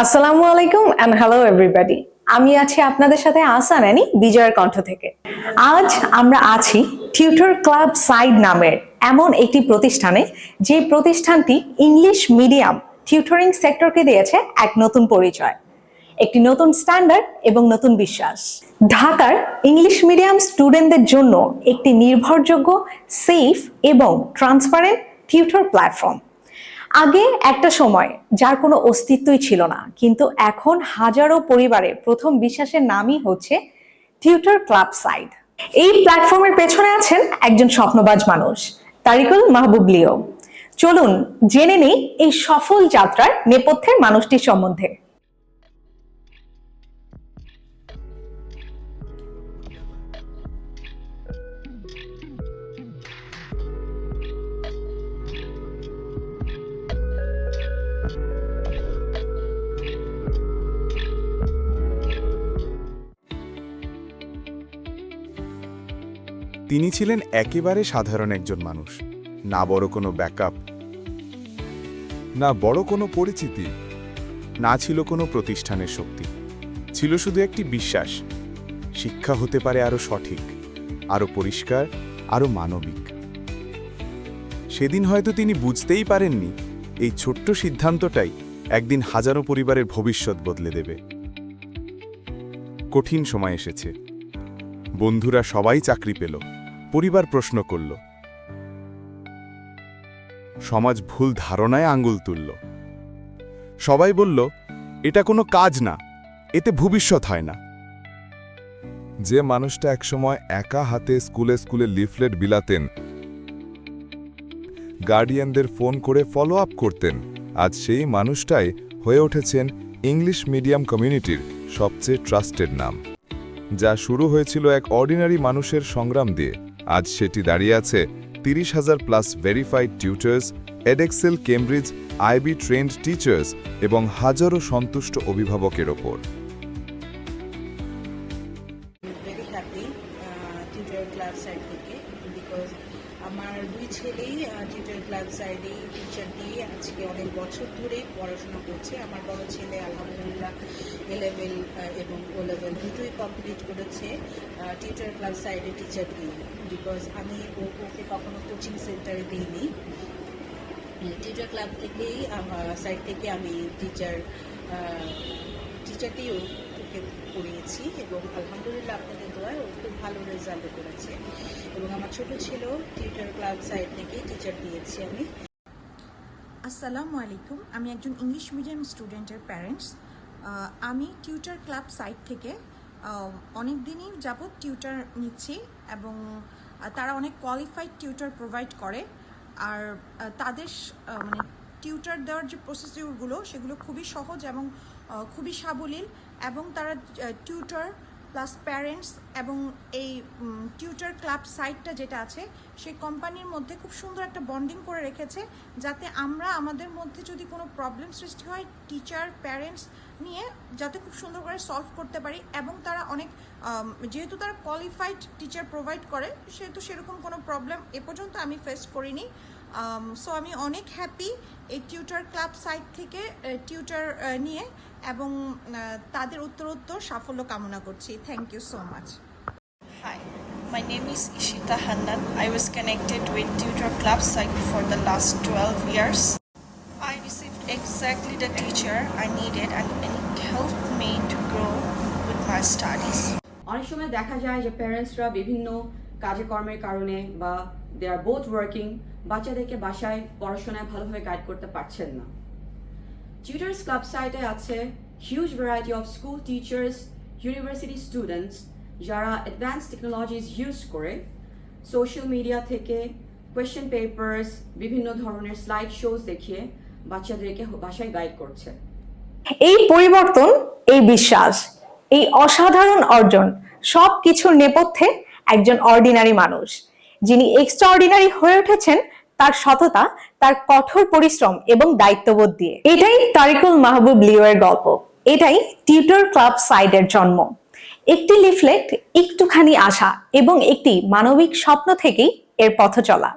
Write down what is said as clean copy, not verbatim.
আসসালামু আলাইকুম and hello everybody. আমি আছি আপনাদের সাথে আহসান আনি বিজয়ের কণ্ঠ থেকে। আজ আমরা আছি টিউটর ক্লাব সাইড নামের এমন একটি প্রতিষ্ঠানে, যে প্রতিষ্ঠানটি ইংলিশ মিডিয়াম টিউটরিং সেক্টরকে দিয়েছে এক নতুন পরিচয়, একটি নতুন স্ট্যান্ডার্ড এবং নতুন বিশ্বাস। ঢাকার ইংলিশ মিডিয়াম স্টুডেন্টদের জন্য একটি নির্ভরযোগ্য, সেফ এবং ট্রান্সপারেন্ট টিউটর প্ল্যাটফর্ম। আগে একটা সময় যার কোনো অস্তিত্বই ছিল না, কিন্তু এখন হাজারো পরিবারের প্রথম বিশ্বাসের নামই হচ্ছে টিউটর ক্লাব সাইড। এই প্ল্যাটফর্মের পেছনে আছেন একজন স্বপ্নবাজ মানুষ, তারিকুল মাহবুব লিও। চলুন জেনে নেই এই সফল যাত্রার নেপথ্যের মানুষটির সম্বন্ধে। তিনি ছিলেন একেবারে সাধারণ একজন মানুষ। না বড় কোনো ব্যাকআপ, না বড় কোনো পরিচিতি, না ছিল কোনো প্রতিষ্ঠানের শক্তি। ছিল শুধু একটি বিশ্বাস, শিক্ষা হতে পারে আরও সঠিক, আরও পরিষ্কার, আরও মানবিক। সেদিন হয়তো তিনি বুঝতেই পারেননি এই ছোট্ট সিদ্ধান্তটাই একদিন হাজারো পরিবারের ভবিষ্যৎ বদলে দেবে। কঠিন সময় এসেছে। বন্ধুরা সবাই চাকরি পেল, পরিবার প্রশ্ন করল, সমাজ ভুল ধারণায় আঙ্গুল তুলল। সবাই বলল, এটা কোনো কাজ না, এতে ভবিষ্যৎ হয় না। যে মানুষটা একসময় একা হাতে স্কুলে স্কুলে লিফলেট বিলাতেন, গার্ডিয়ানদের ফোন করে ফলো আপ করতেন, আজ সেই মানুষটাই হয়ে উঠেছেন ইংলিশ মিডিয়াম কমিউনিটির সবচেয়ে ট্রাস্টেড নাম। যা শুরু হয়েছিল এক অর্ডিনারি মানুষের সংগ্রাম দিয়ে, আজ সেটি দাঁড়িয়ে আছে 30,000+ verified tutors, Edexcel, Cambridge, IB trained teachers এবং হাজারো সন্তুষ্ট অভিভাবকের ওপর। Very happy tutor club side থেকে, বিকজ আমার দুই ছেলেই টিউটর ক্লাব সাইডে টিচার দিয়ে আজকে অনেক বছর ধরে পড়াশোনা করছে। আমার বড় ছেলে আলহামদুলিল্লাহ A-level এবং O-level দুটোই কমপ্লিট করেছে টিউটর ক্লাব সাইডে টিচার দিয়ে, বিকজ আমি ওকে কখনো কোচিং সেন্টারে দিইনি। টিউটর ক্লাব থেকেই সাইড থেকে আমি টিচার দিয়েও ওকে পড়িয়েছি এবং আলহামদুলিল্লাহ আপনাদের দোয়ায় ও খুব ভালো রেজাল্ট করেছে। এবং আমার ছোট ছেলেও টিউটর ক্লাব সাইড থেকে টিচার দিয়েছি আমি। আসসালামু আলাইকুম, আমি একজন ইংলিশ মিডিয়াম স্টুডেন্টের প্যারেন্টস। আমি টিউটর ক্লাব সাইট থেকে অনেক দিনই যাবৎ টিউটর নিচ্ছি এবং তারা অনেক কোয়ালিফাইড টিউটর প্রোভাইড করে। আর তাদের মানে টিউটর দেওয়ার যে প্রসিডিউরগুলো সেগুলো খুবই সহজ এবং খুবই সাবলীল, এবং তারা টিউটর প্লাস প্যারেন্টস এবং এই টিউটর ক্লাব সাইটটা যেটা আছে সেই কোম্পানির মধ্যে খুব সুন্দর একটা বন্ডিং করে রেখেছে, যাতে আমরা আমাদের মধ্যে যদি কোনো প্রবলেম সৃষ্টি হয় টিচার প্যারেন্টস নিয়ে যাতে খুব সুন্দর করে সলভ করতে পারি। এবং তারা অনেক যেহেতু তারা কোয়ালিফাইড টিচার প্রোভাইড করে, সেহেতু সেরকম কোনো প্রবলেম এ পর্যন্ত আমি ফেস করিনি। সো আমি অনেক হ্যাপি এই টিউটর ক্লাব সাইট থেকে টিউটর নিয়ে, এবং তাদের উত্তরোত্তর সাফল্য কামনা করছি। Thank you so much. Hi, my name is Ishita Hannan. I was connected with Tutor Club site for the last 12 years. I received exactly the teacher I needed and it helped me to grow with my studies. অনেক সময় দেখা যায় যে প্যারেন্টসরা বিভিন্ন কাজে কর্মের কারণে বা দে আর বোথ ওয়ার্কিং, বাচ্চাদেরকে বাসায় পড়াশোনায় ভালোভাবে গাইড করতে পারছেন না। টিউটার্স ক্লাব সাইটে আছে huge variety of school teachers, university students যারা অ্যাডভান্স টেকনোলজিস ইউজ করে সোশ্যাল মিডিয়া থেকে কোয়েশ্চেন পেপারস, বিভিন্ন ধরনের স্লাইড শোজ দেখিয়ে বাচ্চাদেরকে বাসায় গাইড করছে। এই পরিবর্তন, এই বিশ্বাস, এই অসাধারণ অর্জন সব কিছুর নেপথ্যে একজন অর্ডিনারি মানুষ, যিনি এক্সট্রা অর্ডিনারি হয়ে উঠেছেন তার সততা, তার কঠোর পরিশ্রম এবং দায়িত্ববোধ দিয়ে। এটাই তারিকুল মাহবুব লিও এর গল্প, এটাই টিউটর ক্লাব সাইডের জন্ম। একটি লিফলেট, একটুখানি আশা এবং একটি মানবিক স্বপ্ন থেকেই এর পথ চলা।